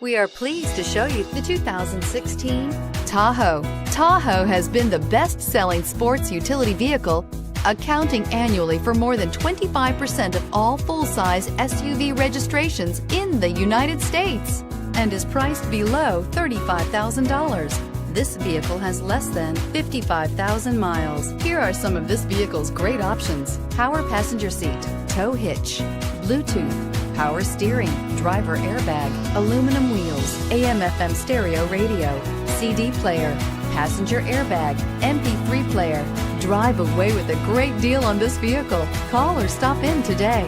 We are pleased to show you the 2016 Tahoe. Tahoe has been the best-selling sports utility vehicle, accounting annually for more than 25% of all full-size SUV registrations in the United States and is priced below $35,000. This vehicle has less than 55,000 miles. Here are some of this vehicle's great options: power passenger seat, tow hitch, Bluetooth, power steering, driver airbag, aluminum wheels, AM/FM stereo radio, CD player, passenger airbag, MP3 player. Drive away with a great deal on this vehicle. Call or stop in today.